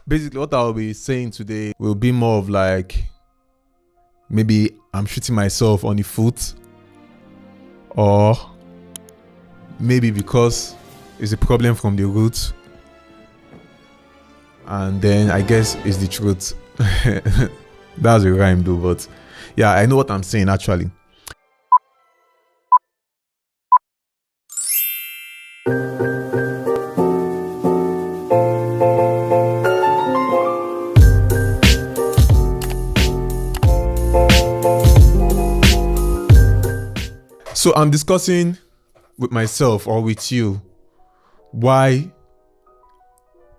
Basically, what I'll be saying today will be more of like maybe I'm shooting myself on the foot, or maybe because it's a problem from the root, and then I guess it's the truth. That's a rhyme though, but yeah, I know what I'm saying actually. So I'm discussing with myself or with you why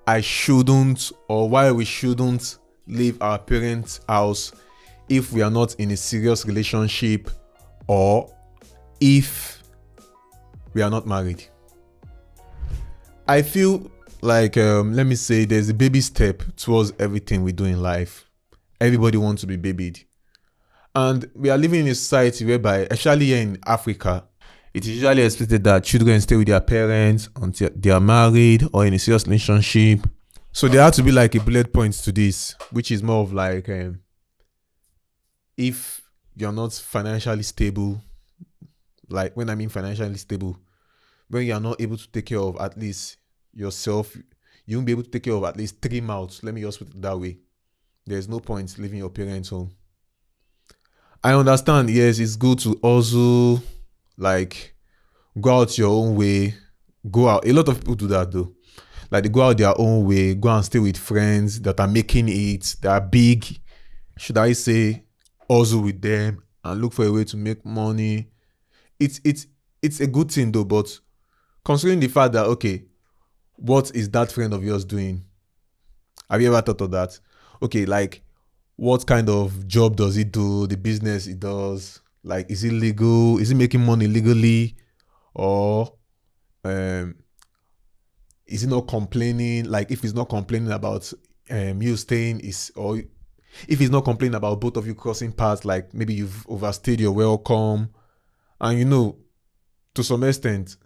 I shouldn't, or why we shouldn't leave our parents' house if we are not in a serious relationship, or if we are not married. I feel like let me say there's a baby step towards everything we do in life. Everybody wants to be babied, and we are living in a society whereby, especially here in Africa, it is usually expected that children stay with their parents until they are married or in a serious relationship. So there has to be like a bullet point to this, which is more of like if you're not financially stable, like when I mean financially stable, when you are not able to take care of at least yourself, you won't be able to take care of at least 3 mouths. Let me just put it that way. There's no point leaving your parents home. I understand, yes, it's good to also like go out your own way. Go out. A lot of people do that though. Like they go out their own way, go and stay with friends that are making it, that are big. Should I say, also with them and look for a way to make money. It's a good thing though, but considering the fact that okay, what is that friend of yours doing? Have you ever thought of that? Okay, like what kind of job does he do? The business he does? Like, is it legal? Is he making money legally? Or um is he not complaining? Like if he's not complaining about you staying, is, or if he's not complaining about both of you crossing paths, like maybe you've overstayed your welcome, and to some extent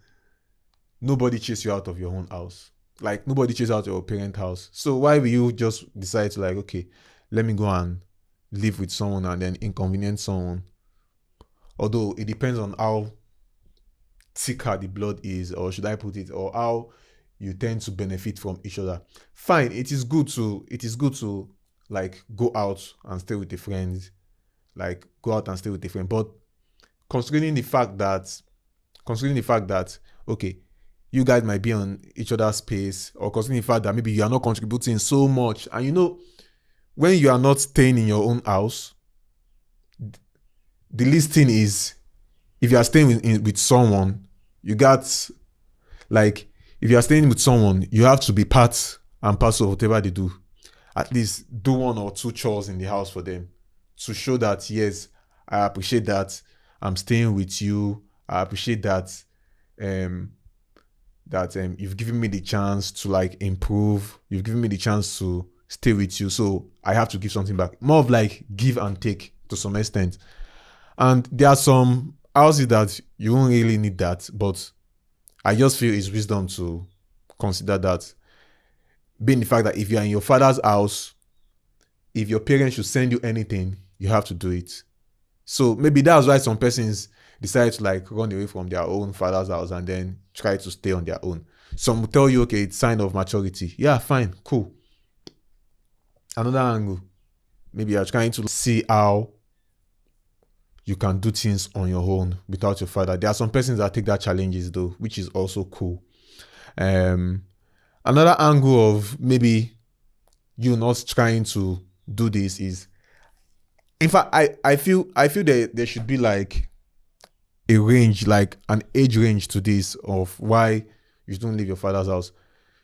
nobody chase you out of your own house. Like nobody chase out your parent house. So why will you just decide to like, okay, let me go and live with someone and then inconvenience someone? Although it depends on how thicker the blood is, or should I put it, or how you tend to benefit from each other. Fine, it is good to like go out and stay with a friend, like go out and stay with a friend. But considering the fact that okay, you guys might be on each other's space, or considering the fact that maybe you are not contributing so much, and when you are not staying in your own house, the least thing is, if you are staying with someone, you got, like, if you are staying with someone, you have to be part and parcel of whatever they do. At least do one or two chores in the house for them, to show that yes, I appreciate that I'm staying with you. I appreciate that you've given me the chance to like improve. You've given me the chance to stay with you. So I have to give something back. More of like give and take to some extent. And there are some houses that you won't really need that, but I just feel it's wisdom to consider that. Being the fact that if you are in your father's house, if your parents should send you anything, you have to do it. So maybe that's why some persons decide to like run away from their own father's house and then try to stay on their own. Some will tell you, okay, it's sign of maturity. Yeah, fine, cool. Another angle, maybe you're trying to see how you can do things on your own without your father. There are some persons that take that challenges though, which is also cool. Another angle of maybe you not trying to do this is, in fact, I feel that there should be like a range, like an age range to this, of why you don't leave your father's house.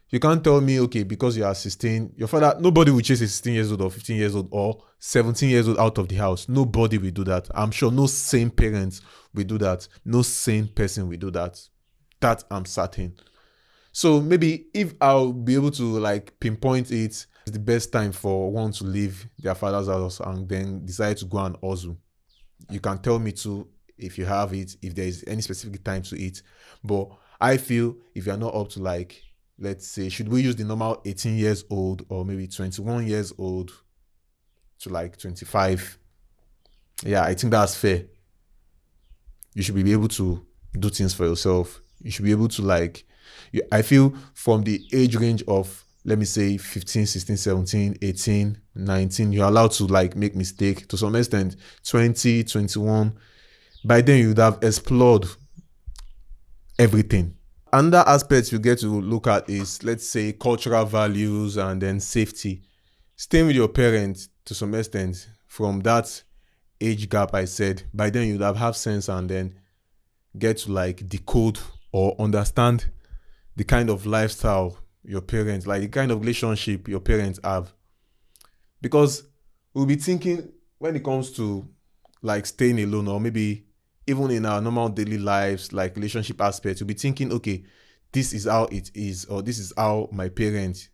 You can't tell me, okay, because you are 16, your father, nobody will chase a 16 years old or 15 years old or 17 years old out of the house. Nobody will do that. I'm sure no sane parents will do that. No sane person will do that. That I'm certain. So maybe if I'll be able to like pinpoint it's the best time for one to leave their father's house and then decide to go and hustle. You can tell me too if you have it, if there is any specific time to it. But I feel if you're not up to like let's say, should we use the normal 18 years old or maybe 21 years old to like 25? Yeah, I think that's fair. You should be able to do things for yourself. You should be able to like, I feel from the age range of, let me say 15, 16, 17, 18, 19, you're allowed to like make mistake to some extent. 20, 21, by then you would have explored everything. Another aspect you get to look at is, let's say, cultural values and then safety. Staying with your parents to some extent from that age gap I said, by then you'd have sense and then get to like decode or understand the kind of lifestyle your parents, like the kind of relationship your parents have. Because we'll be thinking when it comes to like staying alone or maybe even in our normal daily lives, like relationship aspects, we'll be thinking, okay, this is how it is, or this is how my parents,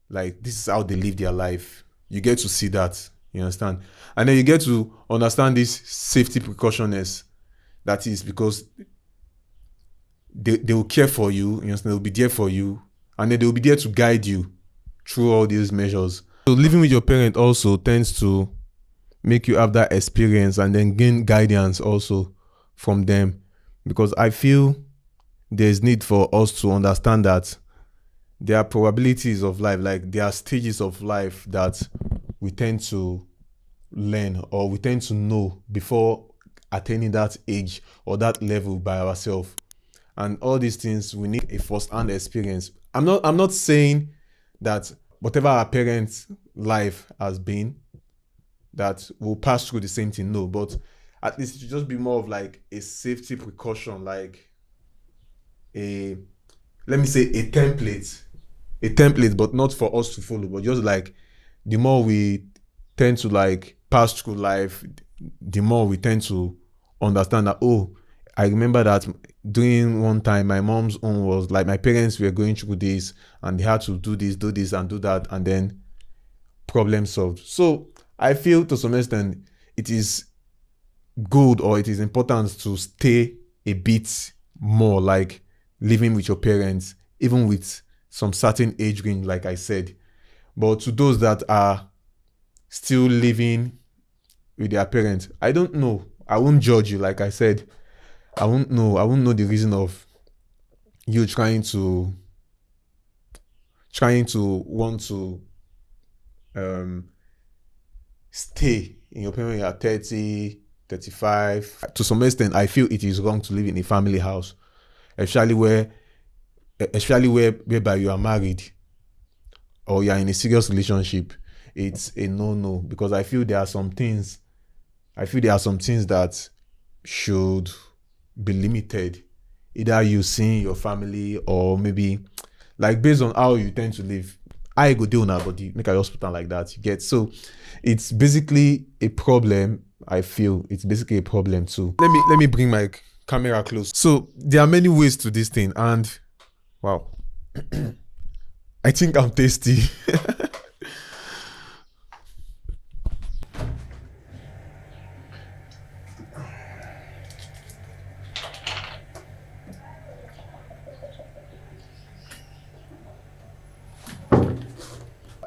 like this is how they live their life. You get to see that, you understand? And then you get to understand this safety precautions. That is because they will care for you, you understand? They'll be there for you, and then they'll be there to guide you through all these measures. So living with your parent also tends to make you have that experience and then gain guidance also from them, because I feel there's need for us to understand that there are probabilities of life, like there are stages of life that we tend to learn or we tend to know before attaining that age or that level by ourselves. And all these things, we need a first-hand experience. I'm not saying that whatever our parents' life has been, that we'll pass through the same thing. No, but at least it should just be more of like a safety precaution, like a, let me say, a template, but not for us to follow, but just like the more we tend to like pass through life, the more we tend to understand that, oh, I remember that during one time my mom's own was like my parents were going through this and they had to do this and do that, and then problem solved. So I feel to some extent it is good or it is important to stay a bit more like living with your parents, even with some certain age range, like I said. But to those that are still living with their parents, I don't know. I won't judge you, like I said. I won't know the reason of you trying to want to stay in your parents. You are 30, 35. To some extent, I feel it is wrong to live in a family house, especially whereby you are married or you are in a serious relationship. It's a no, because I feel there are some things that should be limited, either you seeing your family or maybe like based on how you tend to live. I go deal now, but make a hospital like that. You get, so it's basically a problem. I feel it's basically a problem too. Let me bring my camera close. So there are many ways to this thing, and wow, I think I'm tasty.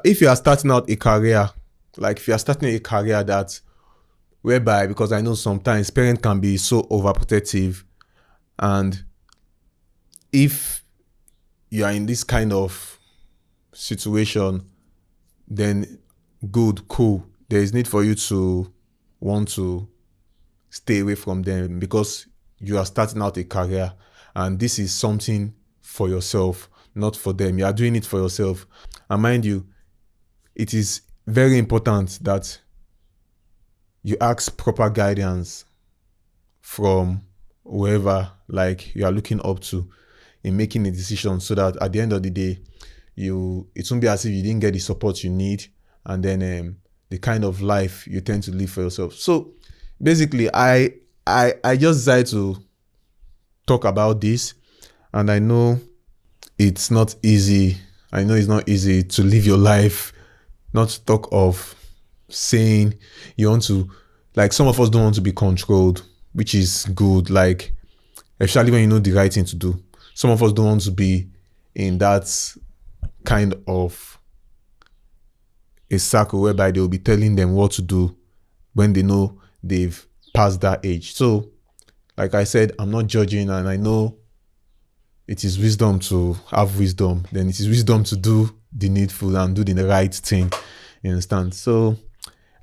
If you are starting out a career, like if you are starting a career that whereby, because I know sometimes parents can be so overprotective, and if you are in this kind of situation, then good, cool. There is need for you to want to stay away from them because you are starting out a career and this is something for yourself, not for them. You are doing it for yourself. And mind you, it is very important that you ask proper guidance from whoever like you are looking up to in making a decision, so that at the end of the day, it won't be as if you didn't get the support you need, and then the kind of life you tend to live for yourself. So basically, I just decided to talk about this, and I know it's not easy. I know it's not easy to live your life, not to talk of saying you want to, like some of us don't want to be controlled, which is good, like especially when you know the right thing to do. Some of us don't want to be in that kind of a circle whereby they will be telling them what to do when they know they've passed that age. So, like I said, I'm not judging, and I know it is wisdom to have wisdom. Then it is wisdom to do the needful and do the right thing. You understand? So,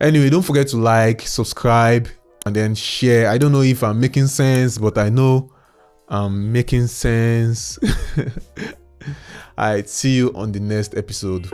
anyway, don't forget to like, subscribe, and then share. I don't know if I'm making sense, but I know I'm making sense. Alright, see you on the next episode.